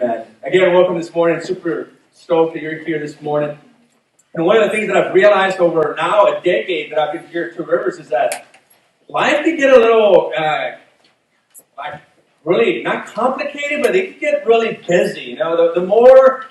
Amen. Again, welcome this morning. Super stoked that you're here this morning. And one of the things that I've realized over now a decade that I've been here at Two Rivers is that life can get a little, really not complicated, but it can get really busy. You know, the more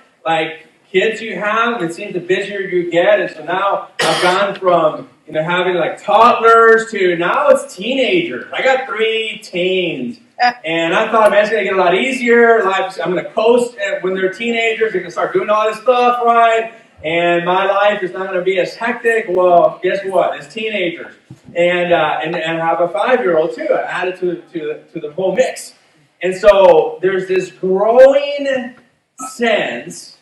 kids you have, it seems the busier you get. And so now I've gone from having toddlers to now it's teenagers. I got 3 teens. And I thought, man, it's going to get a lot easier. I'm going to coast when they're teenagers. They're going to start doing all this stuff, right? And my life is not going to be as hectic. Well, guess what? It's teenagers. And I have a 5-year-old, too, added to the whole mix. And so there's this growing sense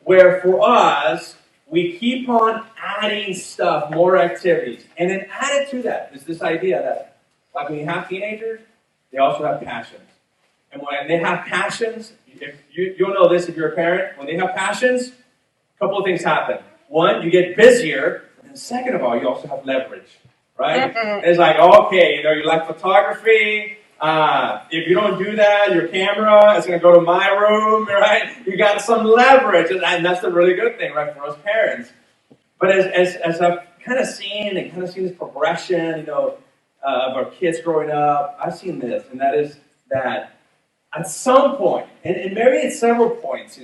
where for us, we keep on adding stuff, more activities. And then added to that is this idea that, when you have teenagers, they also have passions. And when they have passions, you'll know this if you're a parent, when they have passions, a couple of things happen. One, you get busier, and second of all, you also have leverage, right? It's okay, you like photography. If you don't do that, your camera is going to go to my room, right? You got some leverage, and that's the really good thing, right, for us parents. But as I've kind of seen this progression, of our kids growing up, I've seen this, and that is that at some point, and maybe at several points,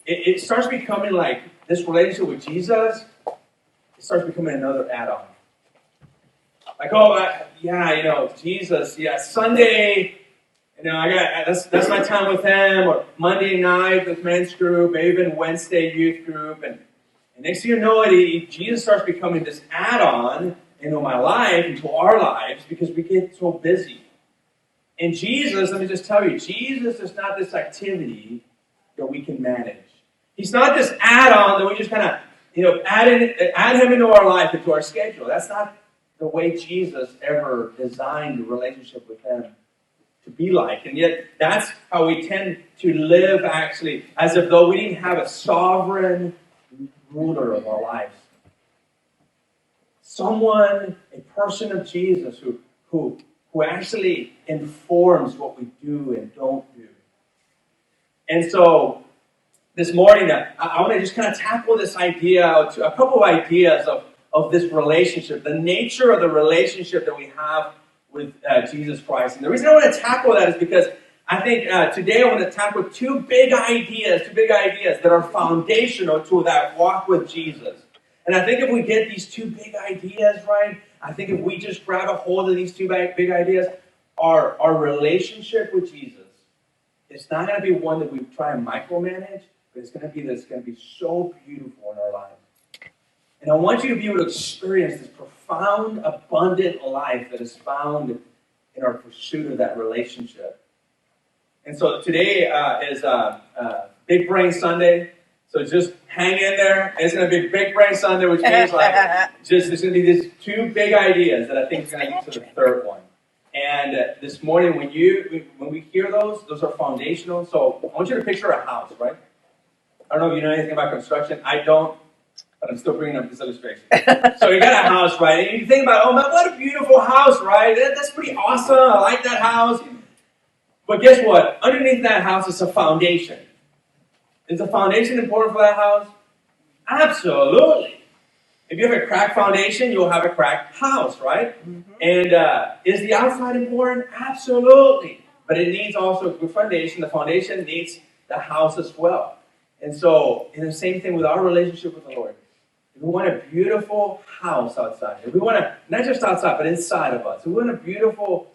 it starts becoming like this relationship with Jesus, it starts becoming another add-on. Jesus, Sunday, that's my time with him, or Monday night with men's group, or even Wednesday youth group, and next thing you know it, Jesus starts becoming this add-on into my life, into our lives, because we get so busy. And Jesus, let me just tell you, Jesus is not this activity that we can manage. He's not this add-on that we just kind of, add him into our life, into our schedule. That's not the way Jesus ever designed a relationship with him to be like. And yet, that's how we tend to live, actually, as if though we didn't have a sovereign ruler of our lives. Someone, a person of Jesus who actually informs what we do and don't do. And so this morning, I want to just kind of tackle this idea, a couple of ideas of this relationship, the nature of the relationship that we have with Jesus Christ. And the reason I want to tackle that is because I think today I want to tackle two big ideas that are foundational to that walk with Jesus. And I think if we get these two big ideas right, I think if we just grab a hold of these two big ideas, our relationship with Jesus, it's not going to be one that we try and micromanage, but it's going to be so beautiful in our lives. And I want you to be able to experience this profound, abundant life that is found in our pursuit of that relationship. And so today is Big Brain Sunday. So just hang in there. It's going to be Big Brain Sunday, which means there's going to be these two big ideas that I think is going to lead to the third one. And this morning, when we hear those are foundational. So I want you to picture a house, right? I don't know if you know anything about construction. I don't, but I'm still bringing up this illustration. So you got a house, right? And you think about, oh man, what a beautiful house, right? That's pretty awesome. I like that house. But guess what? Underneath that house is a foundation. Is the foundation important for that house? Absolutely. If you have a cracked foundation, you'll have a cracked house, right? Mm-hmm. And is the outside important? Absolutely. But it needs also a good foundation. The foundation needs the house as well. And so, in the same thing with our relationship with the Lord. If we want a beautiful house outside, if we want to, not just outside, but inside of us, if we want a beautiful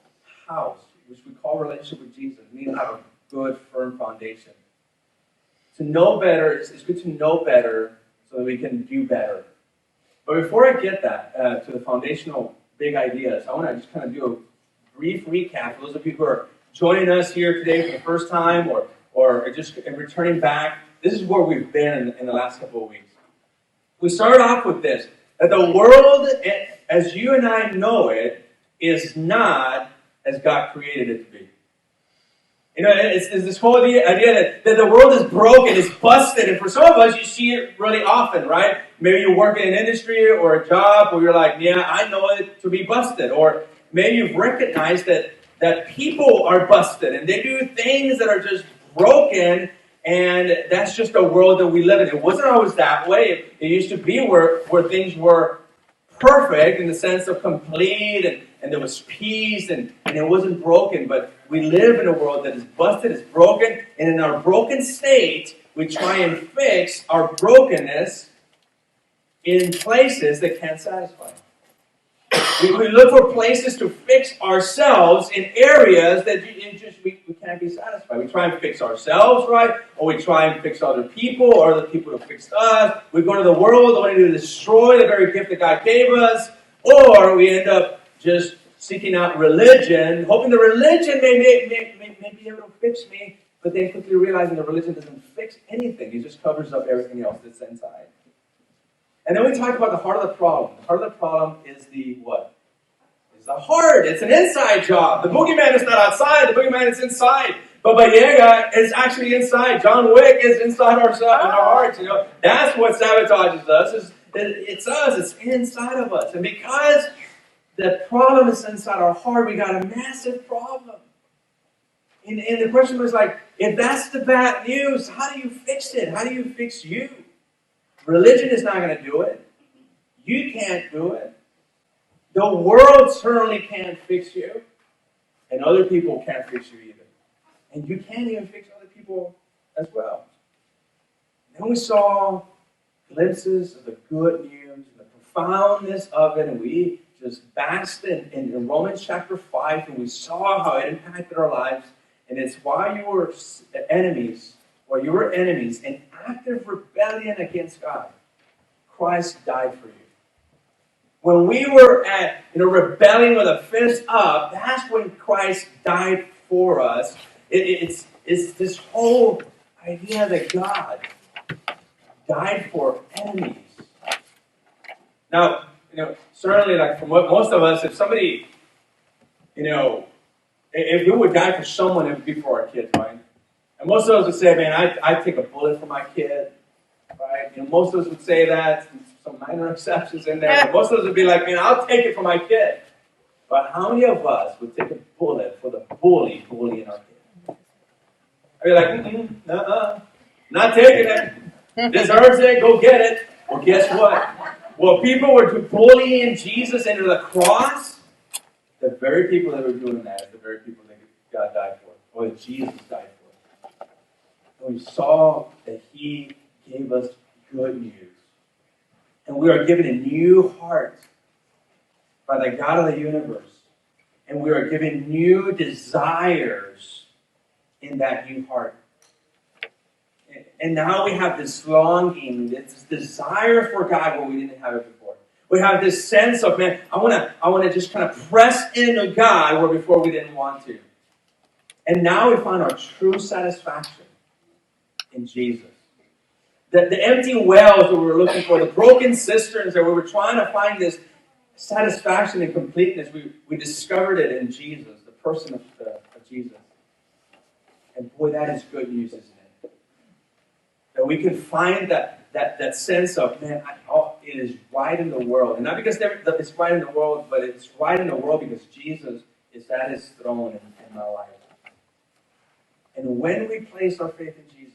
house, which we call relationship with Jesus, we need to have a good, firm foundation. To know better, it's good to know better so that we can do better. But before I get that, to the foundational big ideas, I want to just kind of do a brief recap for those of you who are joining us here today for the first time or just returning back. This is where we've been in the last couple of weeks. We started off with this, that the world, as you and I know it, is not as God created it to be. It's this whole idea that the world is broken, it's busted, and for some of us, you see it really often, right? Maybe you work in an industry or a job where you're like, yeah, I know it to be busted. Or maybe you've recognized that people are busted, and they do things that are just broken, and that's just the world that we live in. It wasn't always that way. It used to be where things were perfect in the sense of complete, and there was peace, and it wasn't broken. But we live in a world that is busted, is broken, and in our broken state, we try and fix our brokenness in places that can't satisfy. We look for places to fix ourselves in areas that we can't be satisfied. We try and fix ourselves, right? Or we try and fix other people, or other people to fix us. We go to the world only to destroy the very gift that God gave us. Or we end up just seeking out religion, hoping the religion may be able to fix me, but then quickly realizing the religion doesn't fix anything. It just covers up everything else that's inside. And then we talk about the heart of the problem. The heart of the problem is the what? It's the heart. It's an inside job. The boogeyman is not outside. The boogeyman is inside. Baba Yaga is actually inside. John Wick is inside in our hearts. You know, that's what sabotages us. It's us. It's inside of us. And because the problem is inside our heart, we got a massive problem. And the question was like, if that's the bad news, how do you fix it? How do you fix you? Religion is not going to do it. You can't do it. The world certainly can't fix you. And other people can't fix you either. And you can't even fix other people as well. Then we saw glimpses of the good news and the profoundness of it. And we just basked in Romans chapter 5. And we saw how it impacted our lives. And it's why you were enemies, in active rebellion against God. Christ died for you. When we were rebelling with a fist up, that's when Christ died for us. It's this whole idea that God died for enemies. Now, certainly, like for most of us, if somebody, if we would die for someone, it would be for our kids, right? And most of us would say, man, I'd take a bullet for my kid, right? Most of us would say that, some minor exceptions in there, but most of us would be like, man, I'll take it for my kid. But how many of us would take a bullet for the bullying our kid? I'd be like, not taking it. Deserves it, go get it. Well, guess what? Well, people were bullying Jesus into the cross. The very people that were doing that are the very people that God died for, or that Jesus died for. And we saw that He gave us good news. And we are given a new heart by the God of the universe. And we are given new desires in that new heart. And now we have this longing, this desire for God where we didn't have it before. We have this sense of, man, I want to just kind of press into God where before we didn't want to. And now we find our true satisfaction in Jesus. The empty wells that we were looking for, the broken cisterns that we were trying to find this satisfaction and completeness, we discovered it in Jesus, the person of Jesus. And boy, that is good news, isn't it? That we can find that sense of, man, it is right in the world. And not because it's right in the world, but it's right in the world because Jesus is at His throne in my life. And when we place our faith in Jesus,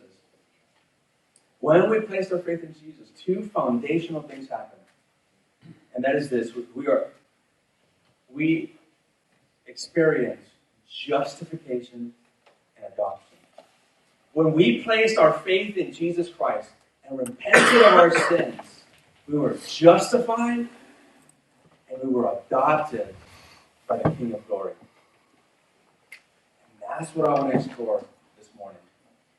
two foundational things happen. And that is this: we experience justification and adoption. When we placed our faith in Jesus Christ and repented of our sins, we were justified and we were adopted by the King of Glory. And that's what I want to explore this morning.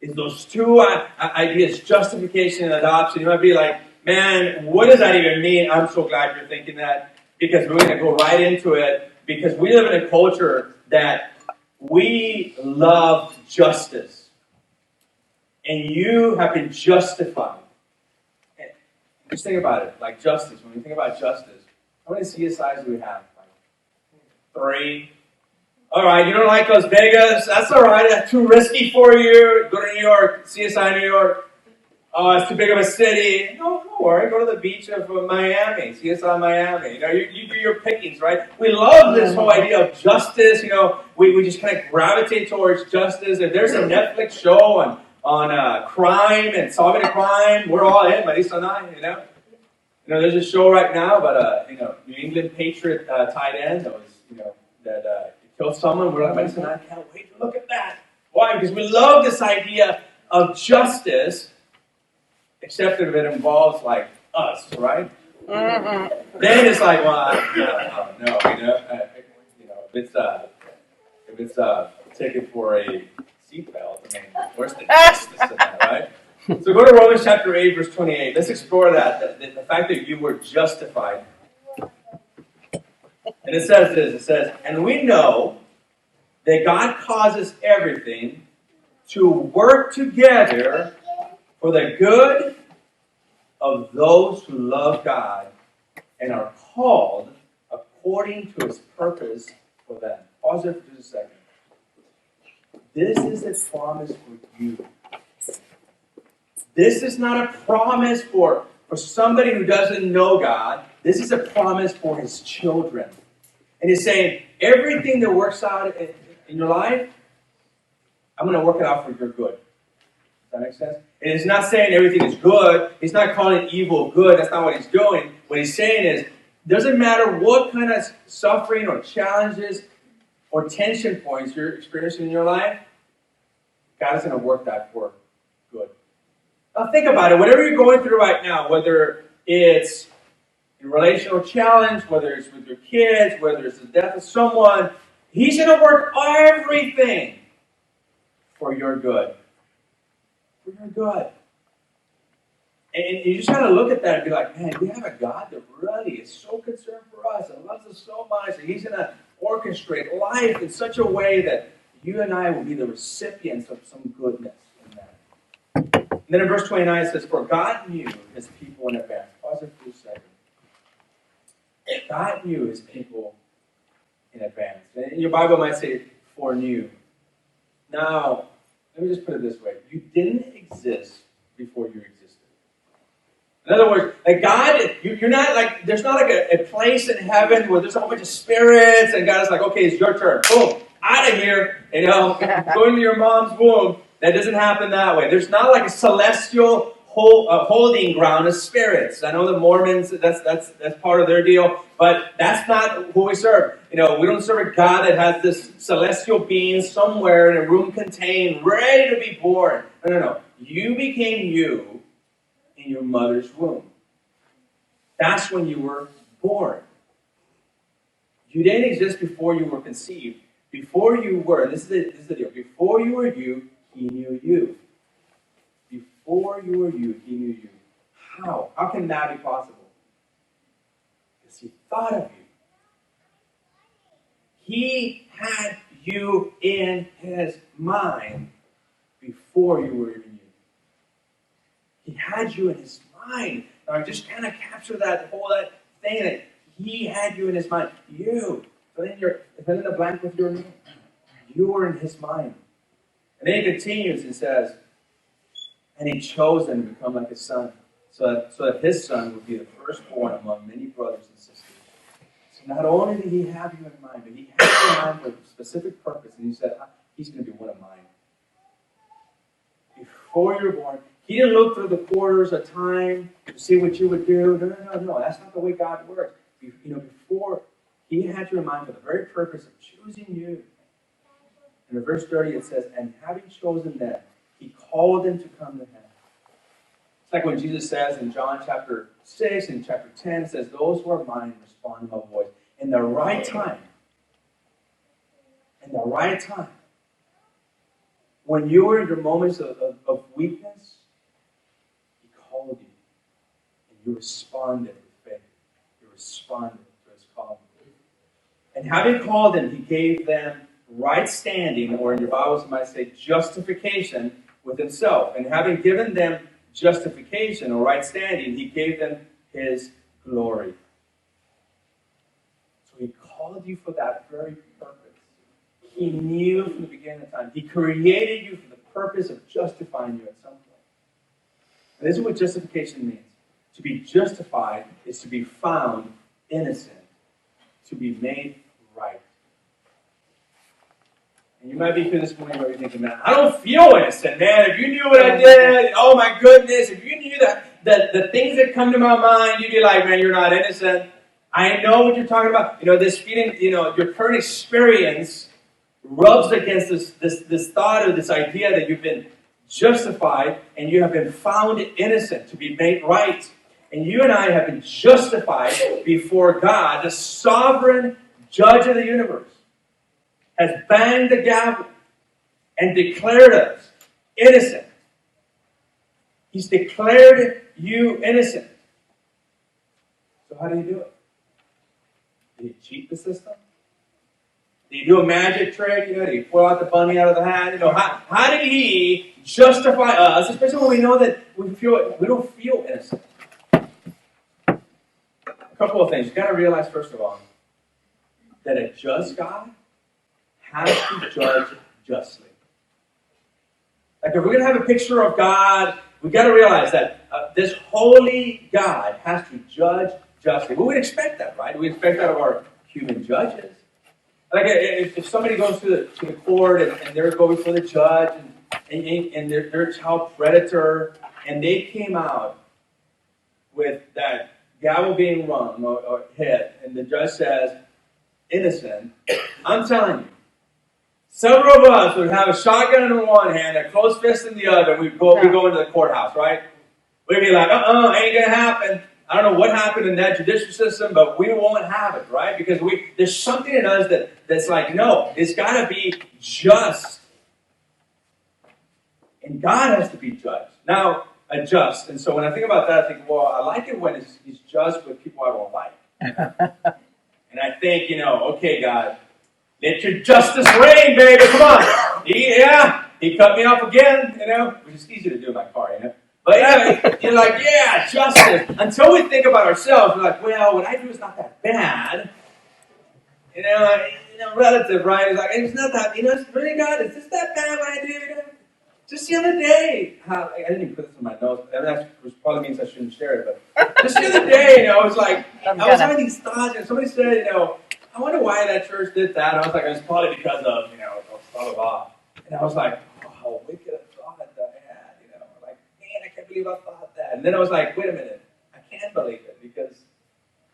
Is those two ideas, justification and adoption. You might be like, man, what does that even mean? I'm so glad you're thinking that, because we're going to go right into it, because we live in a culture that we love justice. And you have been justified. And just think about it, like justice. When we think about justice, how many CSIs do we have? Like 3. All right, you don't like Las Vegas? That's all right. That's too risky for you. Go to New York, CSI New York. Oh, it's too big of a city. No, don't worry. Go to the beach of Miami. See us on Miami. You do your pickings, right? We love this whole idea of justice. We just kind of gravitate towards justice. If there's a Netflix show on crime and solving a crime, we're all in. Marisa and I, there's a show right now about New England Patriot tight end that was, that killed someone. We're like, Marisa and I can't wait to look at that. Why? Because we love this idea of justice. Except if it involves like us, right? Mm-hmm. Then it's like, well, no. If it's a ticket for a seatbelt, I mean, where's the justice in that, right? So go to Romans chapter 8, verse 28. Let's explore that, the fact that you were justified. And it says this, it says, and we know that God causes everything to work together for the good of those who love God and are called according to His purpose for them. Pause there for just a second. This is a promise for you. This is not a promise for somebody who doesn't know God. This is a promise for His children. And He's saying, everything that works out in your life, I'm going to work it out for your good. Does that make sense? And He's not saying everything is good. He's not calling evil good. That's not what He's doing. What He's saying is, doesn't matter what kind of suffering or challenges or tension points you're experiencing in your life, God is going to work that for good. Now think about it. Whatever you're going through right now, whether it's a relational challenge, whether it's with your kids, whether it's the death of someone, He's going to work everything for your good. For your good. And you just got to look at that and be like, man, we have a God that really is so concerned for us and loves us so much that He's going to orchestrate life in such a way that you and I will be the recipients of some goodness in that. And then in verse 29 it says, for God knew His people in advance. Pause it for a second. God knew His people in advance. And your Bible might say, foreknew. Now, let me just put it this way. You didn't exist before you existed. In other words, like God, you're not like, there's not like a place in heaven where there's a whole bunch of spirits and God is like, okay, it's your turn. Boom, out of here. Go into your mom's womb. That doesn't happen that way. There's not like a celestial holding ground of spirits. I know the Mormons, that's part of their deal, but that's not who we serve. We don't serve a God that has this celestial being somewhere in a room contained, ready to be born. No. You became you in your mother's womb. That's when you were born. You didn't exist before you were conceived. Before you were, and this is the deal, before you were you, He knew you. Before you were you, He knew you. How? How can that be possible? Because He thought of you. He had you in His mind before you were even you. He had you in His mind. Now, just kind of capture that thing that He had you in His mind. You. Fill in the blank with your name. You were in His mind. And then He continues and says, and He chose them to become like His Son, so that His Son would be the firstborn among many brothers and sisters. So not only did He have you in mind, but He had you in mind for a specific purpose. And He said, He's going to be one of mine. Before you were born, He didn't look through the quarters of time to see what you would do. No. That's not the way God works. Before, He had you in mind for the very purpose of choosing you. And in verse 30 it says, and having chosen them, He called them to come to Him. It's like when Jesus says in John chapter 6 and chapter 10, it says, those who are mine respond to my voice. In the right time. In the right time. When you were in your moments of weakness, He called you. And you responded with faith. You responded to His call. And having called them, He gave them right standing, or in your Bibles you might say justification with Himself. And having given them justification or right standing, He gave them His glory. So He called you for that very purpose. He knew from the beginning of time. He created you for the purpose of justifying you at some point. And this is what justification means. To be justified is to be found innocent, to be made right. And you might be here this morning, you might be thinking, man, I don't feel innocent, man. If you knew what I did, oh my goodness, if you knew that the things that come to my mind, you'd be like, man, you're not innocent. I know what you're talking about. This feeling, your current experience rubs against this thought or this idea that you've been justified and you have been found innocent, to be made right. And you and I have been justified before God, the sovereign judge of the universe, has banged the gavel and declared us innocent. He's declared you innocent. So how do you do it? Do you cheat the system? Do you do a magic trick? Do you pull out the bunny out of the hat? How did he justify us, especially when we know that we don't feel innocent? A couple of things. You've got to realize, first of all, that a just God has to judge justly. Like if we're going to have a picture of God, we've got to realize that this holy God has to judge justly. We would expect that, right? We expect that of our human judges. Like if somebody goes to the court and they're going before the judge and they're a child predator and they came out with that gavel being rung or hit and the judge says, innocent, I'm telling you, several of us would have a shotgun in one hand, a closed fist in the other, and we go into the courthouse, right? We'd be like, ain't gonna happen. I don't know what happened in that judicial system, but we won't have it, right? Because there's something in us that's like, no, it's got to be just. And God has to be judged. Now, just. And so when I think about that, I think, well, I like it when he's just with people I don't like. And I think, okay, God, let your justice reign, baby. Come on. He cut me off again, which is easy to do in my car, But you're like, yeah, justice. Until we think about ourselves, we're like, well, what I do is not that bad. Relative, right? It's like, it's not that, it's really God, is this that bad what I do? Just the other day, I didn't even put this in my notes, which probably means I shouldn't share it, but just the other day, I was having these thoughts, and somebody said, I wonder why that church did that. And I was like, it's probably because of, blah, blah, blah. And I was like, oh, how wicked a thought that I had, like, man, I can't believe I thought that. And then I was like, wait a minute, I can't believe it because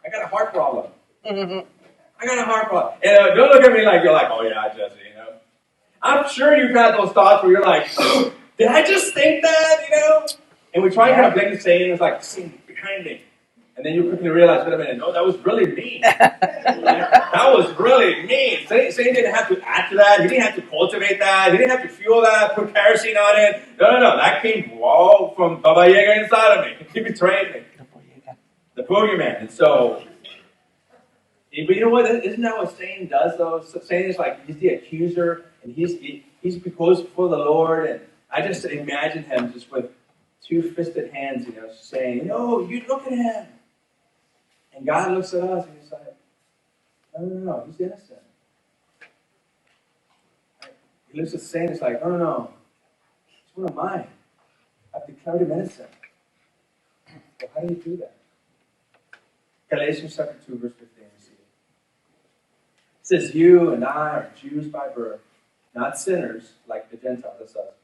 I got a heart problem. Mm-hmm. I got a heart problem. And don't look at me like you're like, oh yeah, Jesse, I'm sure you've had those thoughts where you're like, did I just think that, And we try and kind of blame the Satan. It's like, Satan behind me. And then you quickly realize, wait a minute, no, that was really mean. That was really mean. Satan didn't have to add to that. He didn't have to cultivate that. He didn't have to fuel that, put kerosene on it. No. That came all from Baba Yaga inside of me. He betrayed me. The boogeyman. And so, but you know what? Isn't that what Satan does, though? Satan is like, he's the accuser, and he's goes before the Lord, and I just imagine him just with two-fisted hands, saying, you look at him. And God looks at us, and he's like, no, he's innocent. He looks at Satan, and he's like, no, he's one of mine. I've declared him innocent. Well, how do you do that? Galatians chapter 2, verse 15. It says, you and I are Jews by birth, not sinners like the Gentiles, that's us.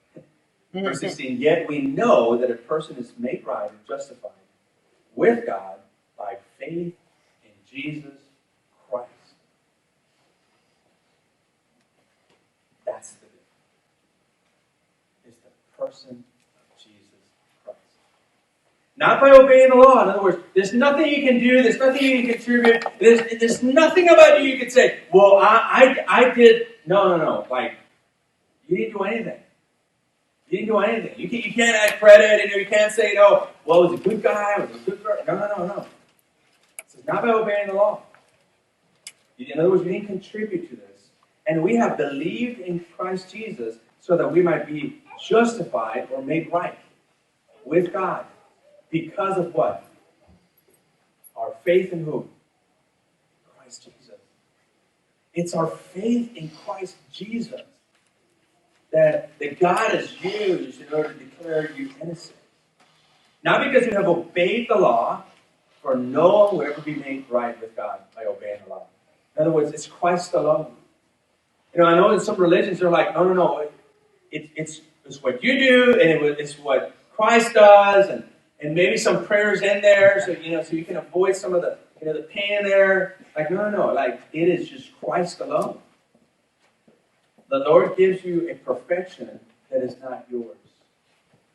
Verse 16, yet we know that a person is made right and justified with God by faith in Jesus Christ. That's the difference. It's the person of Jesus Christ. Not by obeying the law. In other words, there's nothing you can do. There's nothing you can contribute. There's nothing about you can say, well, I did. No. Like, you didn't do anything. You didn't do anything. You can't add credit. You can't say, well, was a good guy. Was a good girl. No. It's not by obeying the law. In other words, we didn't contribute to this. And we have believed in Christ Jesus so that we might be justified or made right with God. Because of what? Our faith in who? Christ Jesus. It's our faith in Christ Jesus that God has used in order to declare you innocent. Not because you have obeyed the law, for no one will ever be made right with God by obeying the law. In other words, it's Christ alone. I know in some religions they're like, no. It's what you do, and it's what Christ does, and maybe some prayers in there, so so you can avoid some of the the pain there. Like no. Like it is just Christ alone. The Lord gives you a perfection that is not yours.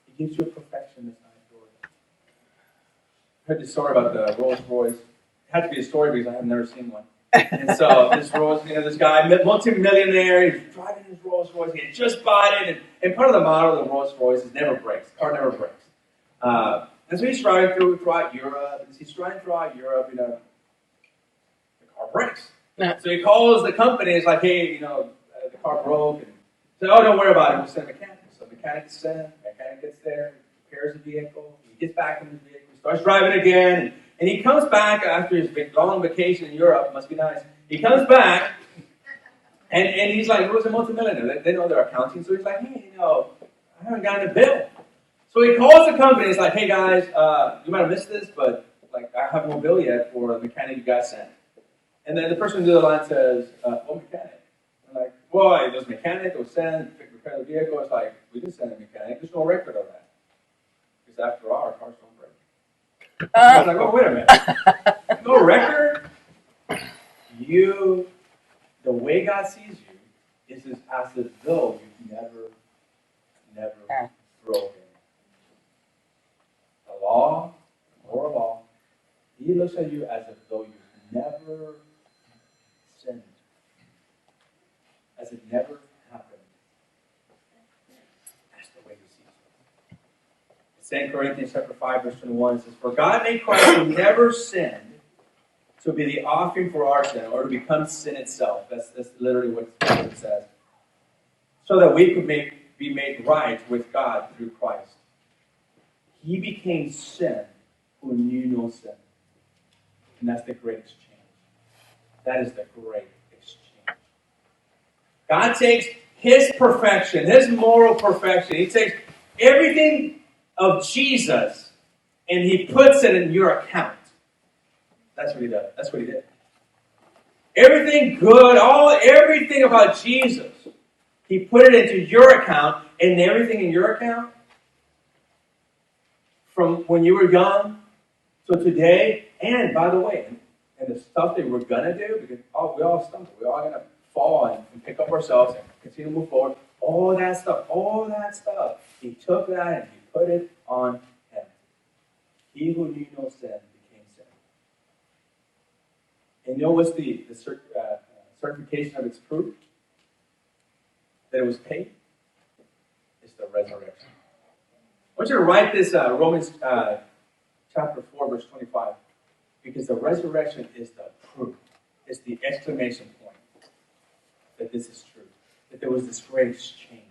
He gives you a perfection that's not yours. I heard this story about the Rolls Royce. It had to be a story because I have never seen one. And so this Rolls, this guy, multi-millionaire, he's driving his Rolls Royce. He had just bought it, and part of the model of the Rolls Royce is never breaks. The car never breaks. And so he's driving throughout Europe. And as he's driving throughout Europe, the car breaks. So he calls the company. It's like, hey, the car broke. And he said, oh, don't worry about it. We'll send a mechanic. So the mechanic is sent. The mechanic gets there, repairs the vehicle. He gets back in his vehicle, starts driving again. And he comes back after his long vacation in Europe. Must be nice. He comes back, and he's like, "Who's a multimillionaire?" They know their accounting, so he's like, "Hey, I haven't gotten a bill." So he calls the company. He's like, "Hey guys, you might have missed this, but I have no bill yet for the mechanic you guys sent." And then the person on the other line says, "What mechanic?" I'm like, "Well, there's a mechanic that was sent to repair the vehicle." It's like, "We didn't send a mechanic. There's no record of that." Because after all, our cars don't break. I was like, oh, wait a minute. No record? The way God sees you is as though you've never broken the law, the moral law. He looks at you as though you've never sinned. As it never happened. That's the way he sees you. 2 Corinthians chapter 5, verse 21 says, for God made Christ who never sinned to be the offering for our sin, or to become sin itself. That's literally what it says. So that we could be made right with God through Christ. He became sin who knew no sin. And that's the great exchange. That is the great exchange. God takes His perfection, His moral perfection. He takes everything of Jesus and He puts it in your account. That's what He does. That's what He did. Everything good, everything about Jesus, He put it into your account, and everything in your account, from when you were young to today, and by the way, and the stuff that we're gonna do, because we all stumble, we're all gonna fall and pick up ourselves and continue to move forward. All that stuff, He took that and He put it on Him. He who knew no sin became sin. And what's the certification of its proof? That it was paid? It's the resurrection. I want you to write this Romans chapter 4, verse 25. Because the resurrection is the proof. It's the exclamation point that this is true. That there was this great exchange.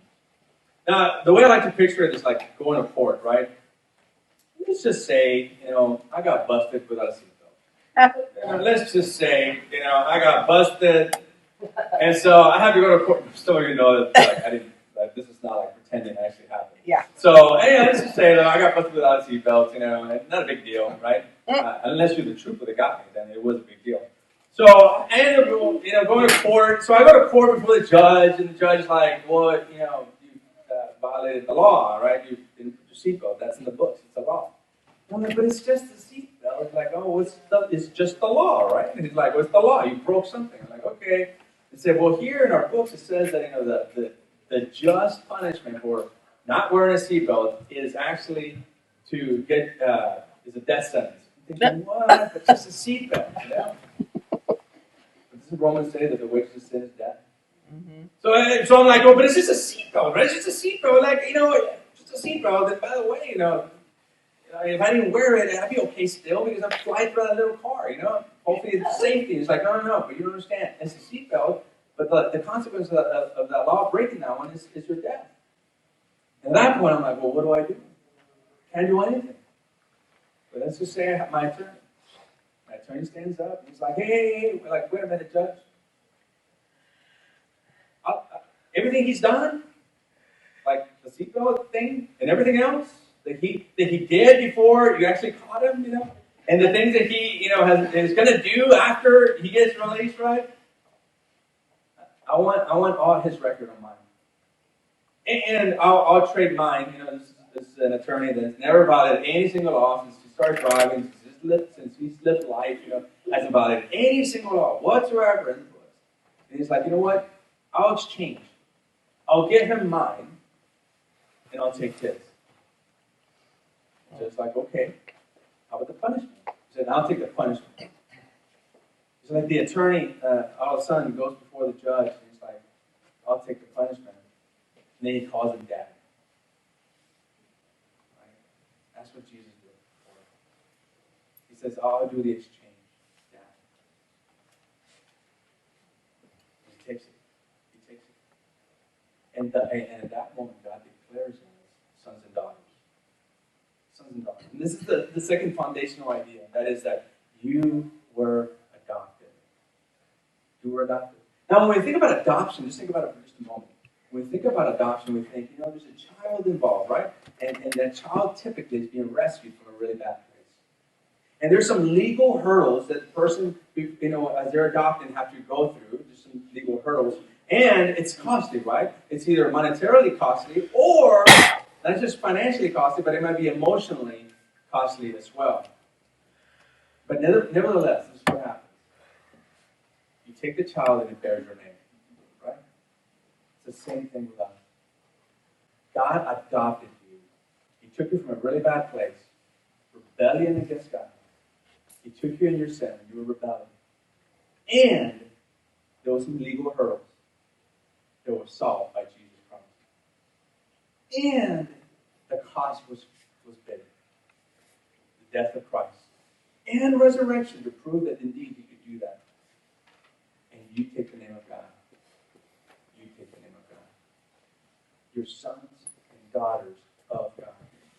Now, the way I like to picture it is like going to court, right? Let's just say, I got busted without a seatbelt. Let's just say, I got busted, and so I have to go to court. Some of you know that this is not like pretending it actually happened. Yeah. So, let's just say that I got busted without a seatbelt, and not a big deal, right? Unless you're the trooper that got me, then it was a big deal. So I ended up, going to court. So I go to court before the judge, and the judge is like, well, you violated the law, right? You didn't put your seatbelt. That's in the books. It's a law. I'm like, but it's just a seatbelt. It's like, oh, it's just the law, right? And he's like, what's the law? You broke something. I'm like, okay. He said, well, here in our books it says that the just punishment for not wearing a seatbelt is actually to get is a death sentence. I'm thinking, what? But just a seatbelt, But doesn't Romans say that the wages of sin is death? Mm-hmm. So I'm like, oh, but it's just a seatbelt, right? It's just a seatbelt. Like, just a seatbelt. And by the way, if I didn't wear it, I'd be okay still because I'm flying through that little car, Hopefully it's safety. It's like, no, but you don't understand. It's a seatbelt, but the consequence of that law of breaking that one is your death. And at that point, I'm like, well, what do? Can't do anything. But let's just say I have my attorney. My attorney stands up and he's like, hey, we're like, wait a minute, Judge. Everything he's done, like the seatbelt thing and everything else, that he did before you actually caught him, and the things that he, is going to do after he gets released, right? I want all his record on mine. And I'll trade mine. This is an attorney that's never violated any single law since he started driving, since he's lived life, hasn't violated any single law whatsoever in the books. And he's like, you know what? I'll exchange. I'll get him mine, and I'll take his. So it's like, okay, how about the punishment? He said, I'll take the punishment. It's like the attorney, all of a sudden, goes before the judge, and he's like, I'll take the punishment. And then he calls him dad. Right? That's what Jesus did for him. He says, I'll do the exchange, dad. And he takes it. He takes it. And at that moment, God declares them as sons and daughters. Sons and daughters. And this is the second foundational idea. That is that you were adopted. You were adopted. Now, when we think about adoption, just think about it for just a moment. When we think about adoption, we think, there's a child involved, right? And that child typically is being rescued from a really bad place. And there's some legal hurdles that the person, as they're adopted, have to go through. There's some legal hurdles. And it's costly, right? It's either monetarily costly or not just financially costly, but it might be emotionally costly as well. But nevertheless, this is what happens. You take the child and it bears your name. Right? It's the same thing with us. God adopted you. He took you from a really bad place, rebellion against God. He took you in your sin, you were rebelling. And there were some legal hurdles that were solved by Jesus Christ. And the cost was big. The death of Christ. And resurrection to prove that indeed you could do that. And you take the name of God. You take the name of God. You're sons and daughters of God.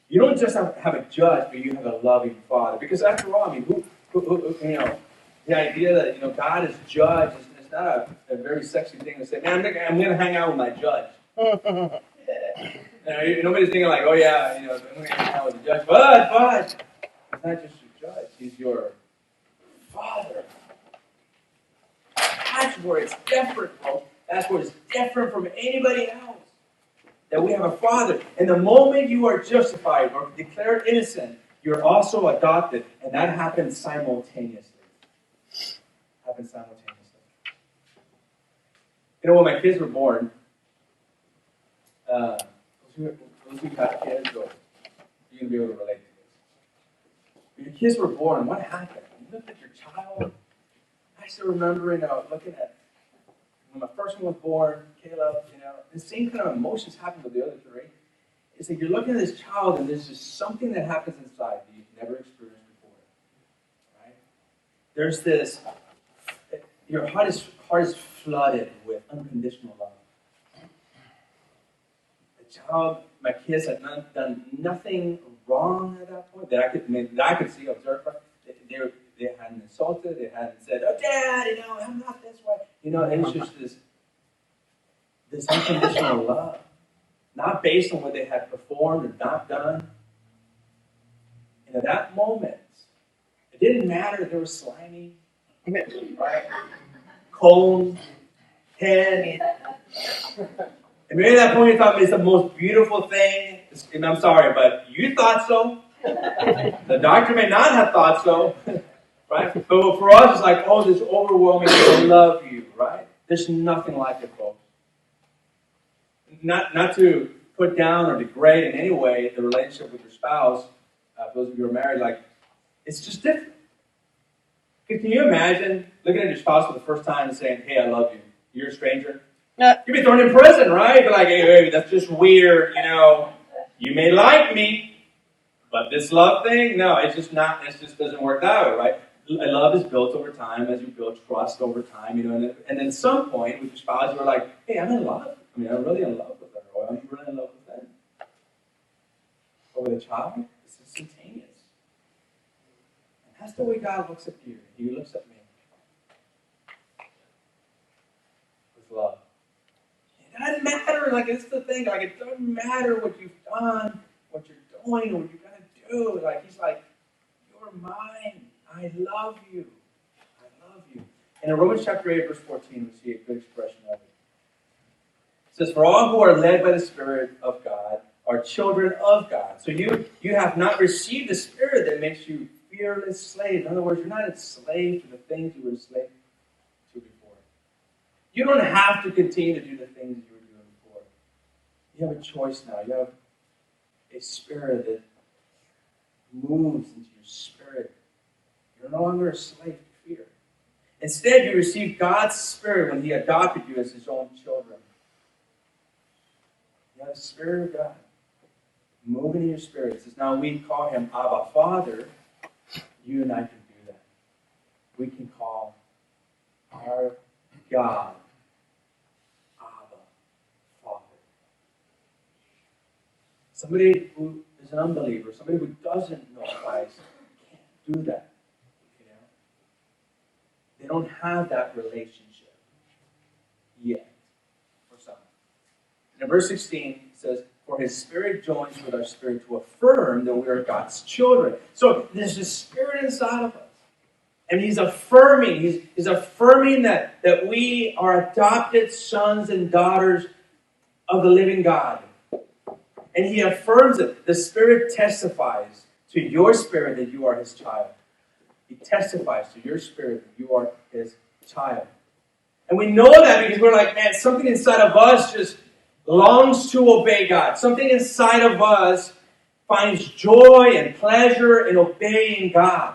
You don't just have a judge, but you have a loving Father. Because after all, who the idea that God is judge is not a very sexy thing to say. Man, I'm going to hang out with my judge. Nobody's thinking like, oh yeah, I'm going to hang out with the judge. But he's not just your judge; he's your Father. That's where it's different, folks. That's where it's different from anybody else. That we have a Father. And the moment you are justified or declared innocent, you're also adopted. And that happens simultaneously. When my kids were born, those who got kids, you're going to be able to relate to this. When your kids were born, what happened? You looked at your child. I still remember, looking at when my first one was born, Caleb, the same kind of emotions happened with the other three. It's like you're looking at this child and there's just something that happens inside that you've never experienced before. Right? There's this, your heart is flooded with unconditional love. The child, my kids had done nothing wrong at that point that I could see, observe. They hadn't insulted, they hadn't said, oh, Dad, I'm not this way. And it's just this unconditional love. Not based on what they had performed or not done. And at that moment, it didn't matter if they were slimy, right? Cold, head. And maybe at that point you thought it's the most beautiful thing. And I'm sorry, but you thought so. The doctor may not have thought so. Right? But for us, it's like, oh, this overwhelming, I love you, right? There's nothing like it, folks. Not to put down or degrade in any way the relationship with your spouse, for those of you who are married, it's just different. Can you imagine looking at your spouse for the first time and saying, hey, I love you? You're a stranger? You'd be thrown in prison, right? Be like, hey, that's just weird, You may like me, but this love thing, no, it just doesn't work that way, right? Love is built over time as you build trust over time, and at some point with your spouse, you're like, hey, I'm in love. I'm really in love with her, or I'm really in love with them. But with a child, it's instantaneous. And that's the way God looks at you. He looks at me with love. It doesn't matter. It's the thing. It doesn't matter what you've done, what you're going or what you're going to do. Like, he's like, you're mine. I love you. I love you. And in Romans chapter 8, verse 14, we see a good expression of it. It says, for all who are led by the Spirit of God are children of God. So you have not received the Spirit that makes you fearless slaves. In other words, you're not enslaved to the things you were enslaved to before. You don't have to continue to do the things you were doing before. You have a choice now. You have a spirit that moves into your spirit. You're no longer a slave to fear. Instead, you received God's Spirit when He adopted you as His own children. You have the Spirit of God moving in your spirit. It says, now we call Him Abba Father. You and I can do that. We can call our God Abba Father. Somebody who is an unbeliever, somebody who doesn't know Christ, can't do that. You know? They don't have that relationship yet. For some. And in verse 16, it says, for His Spirit joins with our spirit to affirm that we are God's children. So there's this Spirit inside of us. And He's affirming, He's affirming that we are adopted sons and daughters of the living God. And He affirms it. The Spirit testifies to your spirit that you are His child. He testifies to your spirit that you are His child. And we know that because we're like, man, something inside of us just longs to obey God. Something inside of us finds joy and pleasure in obeying God.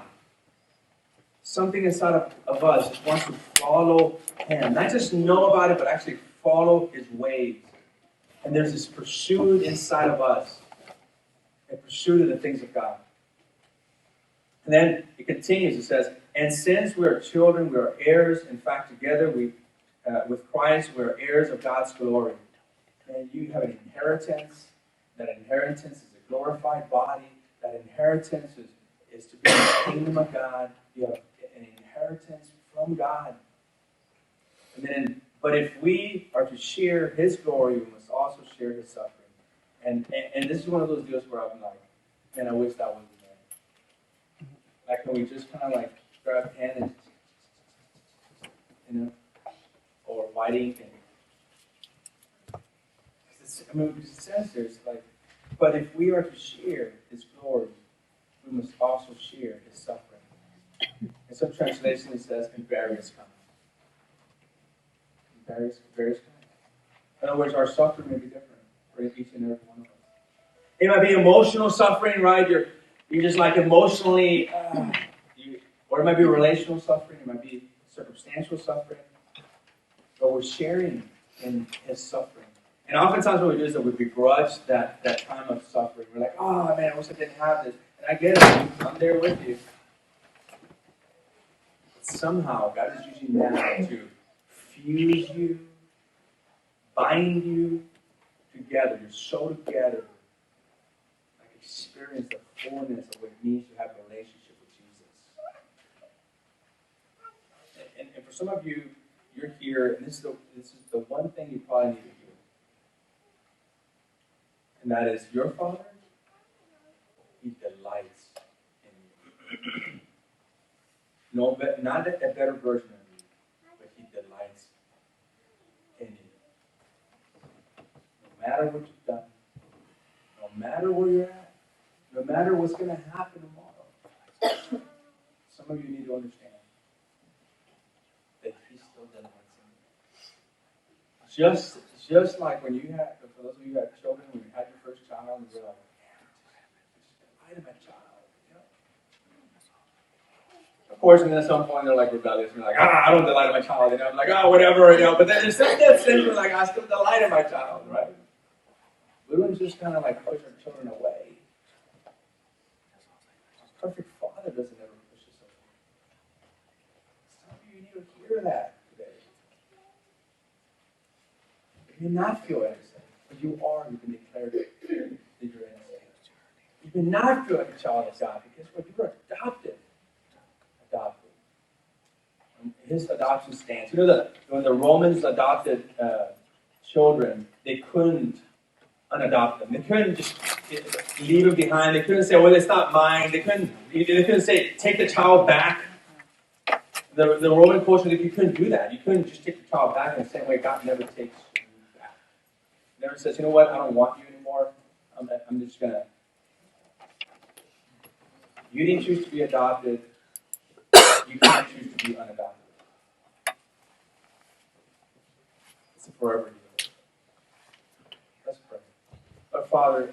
Something inside of us just wants to follow Him. Not just know about it, but actually follow His ways. And there's this pursuit inside of us. A pursuit of the things of God. And then it continues. It says, and since we are children, we are heirs. In fact, together with Christ, we are heirs of God's glory. And you have an inheritance. That inheritance is a glorified body. That inheritance is to be in the kingdom of God. You have an inheritance from God. And then, but if we are to share His glory, we must also share His suffering. And this is one of those deals where I'm like, man, I wish that wasn't there. Like, can we just kind of like grab pen and, you know, or white ink and, because it says there, it's like, but if we are to share His glory, we must also share His suffering. In some translations it says, in various kinds. In various kinds. In other words, our suffering may be different for each and every one of us. It might be emotional suffering, right? You're just like emotionally, or it might be relational suffering, it might be circumstantial suffering. But we're sharing in His suffering. And oftentimes what we do is that we begrudge that time of suffering. We're like, oh man, I wish I didn't have this. And I get it, I'm there with you. But somehow God is using that to fuse you, bind you together. You're so together. Like experience the fullness of what it means to have a relationship with Jesus. And for some of you, you're here, and this is the one thing you probably need to hear. And that is your Father, He delights in you. No, not a better version of you, but He delights in you. No matter what you've done, no matter where you're at, no matter what's going to happen tomorrow, some of you need to understand that He still delights in you. Just like when you had, for those of you who had children, when you had your first child, and you're like, man, delight in my child. You know? Of course, and then at some point they're like rebellious, and you're like, I don't delight in my child. You know, I'm like, whatever, you know. But then there's that sense where like, I still delight in my child, right? We don't just kind of like push our children away. A perfect father doesn't ever push us away. Some of you need to hear that today. You may not feel innocent, but you are. You've been declared that you're innocent. You may not feel like a child of God because what you are adopted. His adoption stance. You know that when the Romans adopted children, they couldn't unadopt them. They couldn't just leave him behind. They couldn't say, well, it's not mine. They couldn't say, take the child back. The Roman culture, you couldn't do that. You couldn't just take the child back in the same way God never takes you back. He never says, you know what, I don't want you anymore. I'm just going to. You didn't choose to be adopted. You can't choose to be unadopted. It's a forever deal. Let's pray. Our Father,